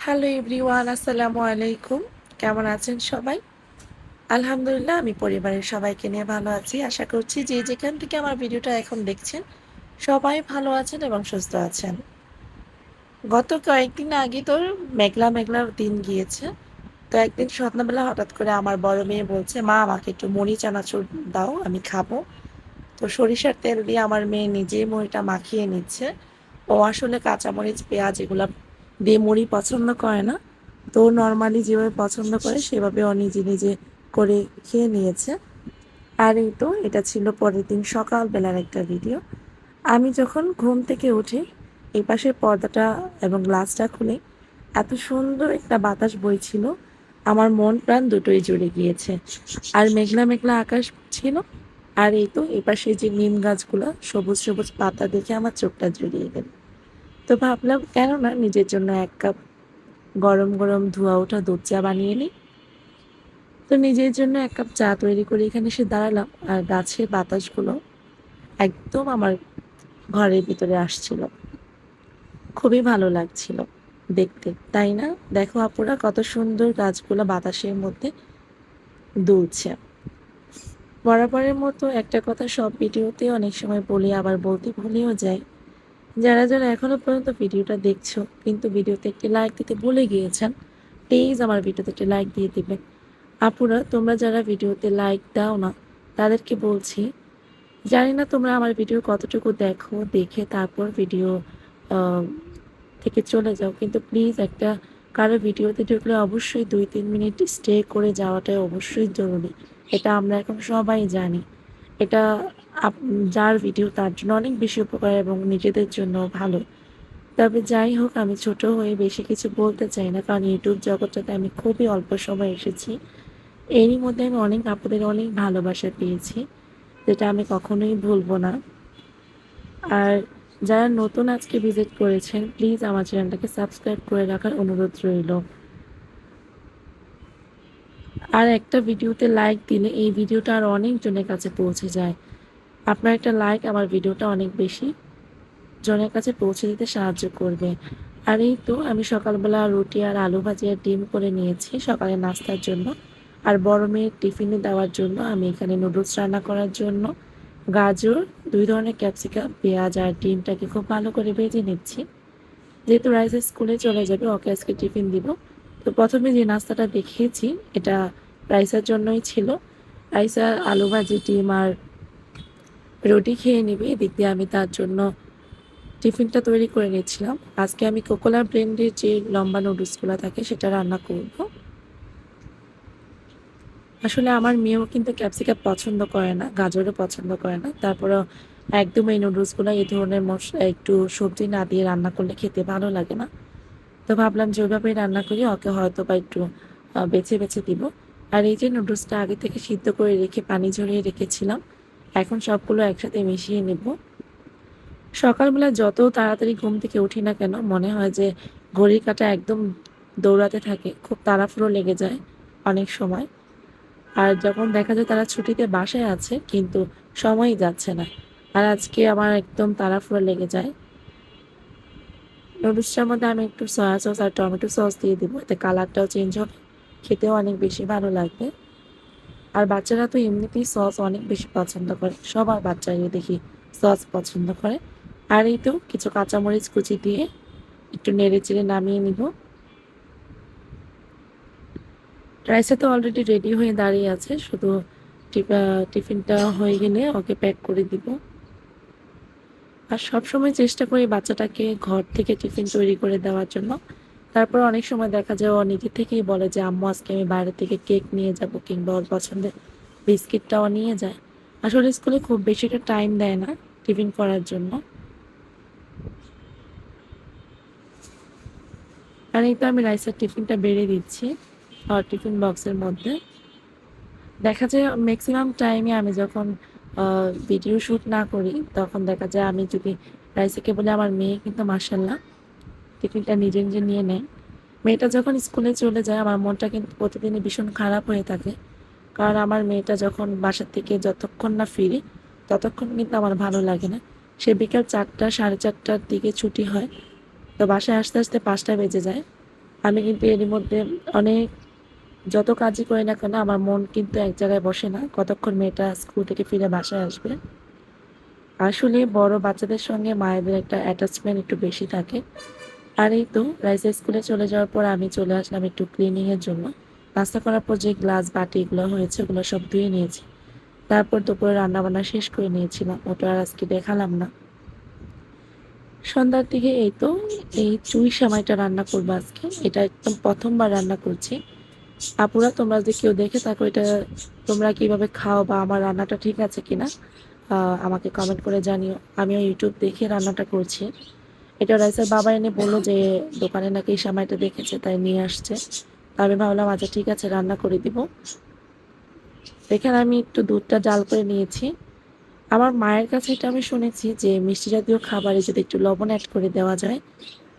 Hello everyone, আসসালামু আলাইকুম। কেমন আছেন সবাই? আলহামদুলিল্লাহ, আমি পরিবারের সবাইকে নিয়ে ভালো আছি। আশা করছি যে যেখান থেকে আমার ভিডিওটা এখন দেখছেন, সবাই ভালো আছেন এবং সুস্থ আছেন। গত কয়েকদিন আগে তো মেঘলা মেঘলা দিন গিয়েছে। তো একদিন সন্ধ্যাবেলা হঠাৎ করে আমার বড় মেয়ে বলছে, "মা, আমাকে একটু মুড়ি চানাচুর দাও, আমি খাবো।" তো সরিষার তেল দিয়ে আমার মেয়ে নিজেই মুড়িটা মাখিয়ে নিচ্ছে। ও আসলে কাঁচামরিচ, পেঁয়াজ এগুলা দিয়ে মুড়ি পছন্দ করে না। তো নরমালি যেভাবে পছন্দ করে সেভাবে ও নিজে নিজে করে খেয়ে নিয়েছে। আর এই তো এটা ছিল পরের দিন সকালবেলার একটা ভিডিও। আমি যখন ঘুম থেকে উঠি, এই পাশের পর্দাটা এবং গ্লাসটা খুলে এত সুন্দর একটা বাতাস বইছিল, আমার মন প্রাণ দুটোই জুড়ে গিয়েছে। আর মেঘলা মেঘলা আকাশ ছিল। আর এই তো এপাশে যে নিম গাছগুলো সবুজ সবুজ পাতা দেখে আমার চোখটা জুড়িয়ে গেল। তো ভাবলাম কেন না নিজের জন্য ১ কাপ গরম গরম ধোঁয়া ওঠা দুধ চা বানিয়ে নিই। তো নিজের জন্য ১ কাপ চা তৈরি করে এখানে এসে দাঁড়ালাম, আর গাছের বাতাসগুলো একদম আমার ঘরের ভিতরে আসছিল। খুবই ভালো লাগছিল দেখতে, তাই না? দেখো আপুরা, কত সুন্দর গাছগুলো বাতাসের মধ্যে দুলছে। বরাবরের মতো একটা কথা সব ভিডিওতে অনেক সময় বলি, আবার বলতে ভুলেও যাই। যারা যারা এখনো পর্যন্ত ভিডিওটা দেখছো কিন্তু ভিডিওতে একটি লাইক দিতে ভুলে গিয়েছেন, প্লিজ আমার ভিডিওতে একটি লাইক দিয়ে দিবেন। আপুরা, তোমরা যারা ভিডিওতে লাইক দাও না, তাদেরকে বলছি, জানি না তোমরা আমার ভিডিও কতটুকু দেখো, দেখে তারপর ভিডিও আহ, থেকে চলে যাও, কিন্তু প্লিজ একটা কারো ভিডিওতে ঢুকলে অবশ্যই ২-৩ মিনিট স্টে করে যাওয়াটাই অবশ্যই জরুরি। এটা আমরা এখন সবাই জানি। এটা যার ভিডিও তার জন্য অনেক বেশি উপকার এবং নিজেদের জন্য ভালো। তবে যাই হোক, আমি ছোট হয়ে বেশি কিছু বলতে চাই না, কারণ ইউটিউব জগৎটাতে আমি খুবই অল্প সময় এসেছি। এরই মধ্যে আমি অনেক আপুদের অনেক ভালোবাসা পেয়েছি, যেটা আমি কখনোই ভুলবো না। আর যারা নতুন আজকে ভিজিট করেছেন, প্লিজ আমার চ্যানেলটাকে সাবস্ক্রাইব করে রাখার অনুরোধ রইল। আর একটা ভিডিওতে লাইক দিলে এই ভিডিওটা আর অনেকজনের কাছে পৌঁছে যায়। আপনার একটা লাইক আমার ভিডিওটা অনেক বেশি জনের কাছে পৌঁছে দিতে সাহায্য করবে। আর এই তো আমি সকালবেলা রুটি আর আলু ভাজি আর ডিম করে নিয়েছি সকালে নাস্তার জন্য। আর বড় মেয়ের টিফিনে দেওয়ার জন্য আমি এখানে নুডলস রান্না করার জন্য গাজর, ২ ধরনের ক্যাপসিকাম, পেঁয়াজ আর ডিমটাকে খুব ভালো করে ভেজে নিচ্ছি। যেহেতু রাইসা স্কুলে চলে যাবে, ওকে আজকে টিফিন দিব। তো প্রথমে যে নাস্তাটা দেখিয়েছি এটা রাইসার জন্যই ছিল। রাইসা আলু ভাজি, ডিম আর রুটি খেয়ে নেবে। এদিক দিয়ে আমি তার জন্য টিফিনটা তৈরি করে নিচ্ছিলাম। আজকে আমি কোকোলা ব্র্যান্ডের যে লম্বা নুডলসগুলো থাকে সেটা রান্না করব। আসলে আমার মেয়েও কিন্তু ক্যাপসিকাম পছন্দ করে না, গাজরও পছন্দ করে না। তারপরেও একদম এই নুডলসগুলো এই ধরনের মশলা একটু সবজি না দিয়ে রান্না করলে খেতে ভালো লাগে না। তো ভাবলাম যে ওইভাবেই রান্না করি, ওকে হয়তো বা একটু বেছে বেছে দিব। আর এই যে নুডলসটা আগে থেকে সিদ্ধ করে রেখে পানি ঝরিয়ে রেখেছিলাম, এখন সবগুলো একসাথে মিশিয়ে নেব। সকালবেলা যত তাড়াতাড়ি ঘুম থেকে উঠি না কেন, মনে হয় যে ঘড়ির কাঁটা একদম দৌড়াতে থাকে, খুব তাড়াহুড়ো লেগে যায় অনেক সময়। আর যখন দেখা যায় তারা ছুটিতে বাসায় আছে কিন্তু সময়ই যাচ্ছে না। আর আজকে আমার একদম তাড়াহুড়ো লেগে যায়। নুডলসটার মধ্যে আমি একটু সয়া সস আর টমেটো সস দিয়ে দিব, এতে কালারটাও চেঞ্জ হবে, খেতেও অনেক বেশি ভালো লাগবে। আর বাচ্চারা তো এমনিতেই সস অনেক বেশি পছন্দ করে, সবার বাচ্চাই দেখি সস পছন্দ করে। আর এই তো কিছু কাঁচামরিচ কুচি দিয়ে একটু নেড়ে চেড়ে নামিয়ে নিব। রাইসটা তো অলরেডি রেডি হয়ে দাঁড়িয়ে আছে, শুধু টিফিনটা হয়ে গেলে ওকে প্যাক করে দিব। আর সবসময় চেষ্টা করি বাচ্চাটাকে ঘর থেকে টিফিন তৈরি করে দেওয়ার জন্য। তারপর অনেক সময় দেখা যায় ও নিজে থেকেই বলে যে, আম্মু আজকে আমি বাইরে থেকে কেক নিয়ে যাব, কিংবা ওর পছন্দের বিস্কিটটাও নিয়ে যায়। আসলে স্কুলে খুব বেশি একটা টাইম দেয় না টিফিন করার জন্য। আর এই তো আমি রাইসের টিফিনটা বেড়ে দিচ্ছি আর টিফিন বক্সের মধ্যে। দেখা যায় ম্যাক্সিমাম টাইমে আমি যখন ভিডিও শ্যুট না করি, তখন দেখা যায় আমি যদি রাইসাকে বলি, আমার মেয়ে কিন্তু মাশাআল্লাহ টিফিনটা নিজে নিজে নিয়ে নেয়। মেয়েটা যখন স্কুলে চলে যায় আমার মনটা কিন্তু প্রতিদিনই ভীষণ খারাপ হয়ে থাকে, কারণ আমার মেয়েটা যখন বাসা থেকে যতক্ষণ না ফিরে ততক্ষণ কিন্তু আমার ভালো লাগে না। সে বিকাল ৪টা ৪:৩০টার দিকে ছুটি হয়, তো বাসায় আসতে আসতে ৫টা বেজে যায়। আমি কিন্তু এরই মধ্যে অনেক যত কাজই করি না কেন আমার মন কিন্তু এক জায়গায় বসে না কতক্ষণ মেয়েটা স্কুল থেকে ফিরে বাসায় আসবে। আসলে বড় বাচ্চাদের সঙ্গে মায়েদের একটা অ্যাটাচমেন্ট একটু বেশি থাকে। আর এই তো রাইসা স্কুলে চলে যাওয়ার পর আমি চলে আসলাম একটু ক্লিনিং এর জন্য। নাস্তা করার পর যে গ্লাস বাটি এগুলো হয়েছে ওগুলো সব ধুয়ে নিয়েছি। তারপর দুপুরে রান্নাবান্না শেষ করে নিয়েছিলাম, ওটা আর আজকে দেখালাম না। সন্ধ্যার দিকে এই তো এই চুই সেমাইটা রান্না করবো আজকে। এটা একদম প্রথমবার রান্না করছি। আপুরা তোমরা যদি কেউ দেখে থাকো এটা তোমরা কিভাবে খাও বা আমার রান্নাটা ঠিক আছে কিনা আমাকে কমেন্ট করে জানিও। আমিও ইউটিউব দেখে রান্নাটা করছি। এটা রাইসার বাবা এনে বললো যে দোকানে নাকি এই সেমাইটা দেখেছে তাই নিয়ে আসছে। তা আমি ভাবলাম আচ্ছা ঠিক আছে রান্না করে দিব। এখানে আমি একটু দুধটা জাল করে নিয়েছি। আমার মায়ের কাছে এটা আমি শুনেছি যে মিষ্টি জাতীয় খাবারে যদি একটু লবণ অ্যাড করে দেওয়া যায়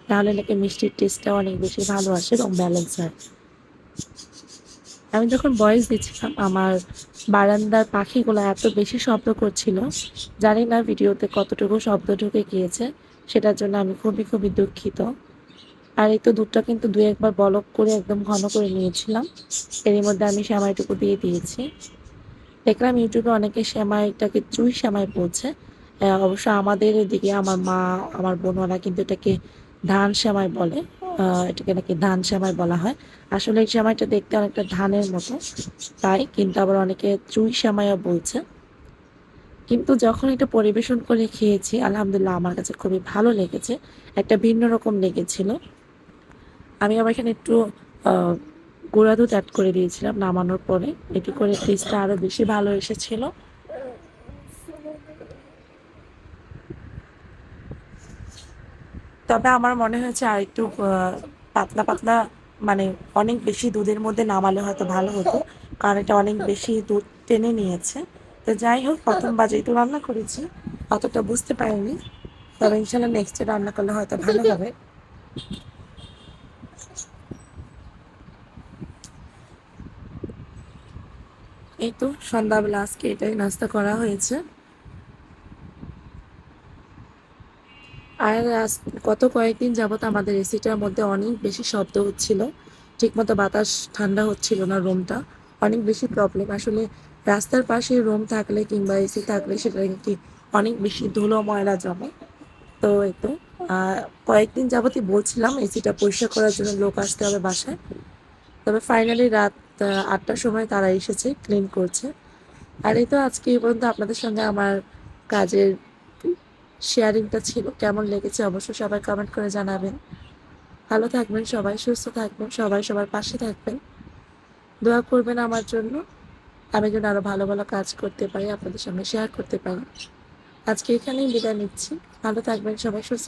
তাহলে নাকি মিষ্টির টেস্টটা অনেক বেশি ভালো আসে এবং ব্যালেন্স হয়। আমি যখন ভয়েস দিচ্ছিলাম আমার বারান্দার পাখিগুলো এত বেশি শব্দ করছিল, জানি না ভিডিওতে কতটুকু শব্দ ঢুকে গিয়েছে, সেটার জন্য আমি খুবই খুবই দুঃখিত। আর এই তো দুধটা কিন্তু দুই একবার বলক করে একদম ঘন করে নিয়েছিলাম। এরই মধ্যে আমি সেমাইটুকু দিয়ে দিয়েছি। দেখলাম ইউটিউবে অনেকে সেমাইটাকে চুই সেমাই বলছে। অবশ্য আমাদের এদিকে আমার মা আমার বোন ওরা কিন্তু এটাকে ধান সেমাই বলে। এটাকে নাকি ধান সেমাই বলা হয়। আসলে এই সেমাইটা দেখতে অনেকটা ধানের মতো, তাই কিন্তু আবার অনেকে চুই সেমাইও বলছে। কিন্তু যখন এটা পরিবেশন করে খেয়েছি আলহামদুলিল্লাহ আমার কাছে খুবই ভালো লেগেছে, একটা ভিন্ন রকম লেগেছিল। আমি আবার এখানে একটু আহ গুঁড়া দুধ অ্যাড করে দিয়েছিলাম নামানোর পরে, এটি করে টেস্টটা আরো বেশি ভালো এসেছিল। তবে আমার মনে হয়েছে আর একটু পাতলা পাতলা, মানে অনেক বেশি দুধের মধ্যে নামালে হয়তো ভালো হতো, কারণ এটা অনেক বেশি দুধ টেনে নিয়েছে। তো যাই হোক প্রথমবার যেহেতু রান্না করেছি অতটা বুঝতে পারিনি, তবে ইনশাল্লাহ নেক্সট রান্না করলে হয়তো ভালো হবে। এই তো সন্ধ্যাবেলা আজকে এটাই নাস্তা করা হয়েছে। আর গত কয়েকদিন যাবত আমাদের এসিটার মধ্যে অনেক বেশি শব্দ হচ্ছিল, ঠিকমতো বাতাস ঠান্ডা হচ্ছিল না রুমটা, অনেক বেশি প্রবলেম আসলে। রাস্তার পাশে রুম থাকলে কিংবা এসি থাকলে সেটা কি অনেক বেশি ধুলো ময়লা জমে। তো এই তো কয়েকদিন যাবতই বলছিলাম এসিটা পরিষ্কার করার জন্য লোক আসতে হবে বাসায়। তবে ফাইনালি রাত 8টার সময় তারা এসেছে, ক্লিন করছে। আর এই তো আজকে এই পর্যন্ত আপনাদের সঙ্গে আমার কাজের শেয়ারিংটা ছিল, কেমন লেগেছে অবশ্যই সবাই কমেন্ট করে জানাবেন। ভালো থাকবেন সবাই, সুস্থ থাকবেন সবাই, সবার পাশে থাকবেন, দোয়া করবেন আমার জন্য, আমি যেন আরো ভালো ভালো কাজ করতে পারি, আপনাদের সঙ্গে শেয়ার করতে পারি। আজকে এখানেই বিদায় নিচ্ছি। ভালো থাকবেন সবাই, সুস্থ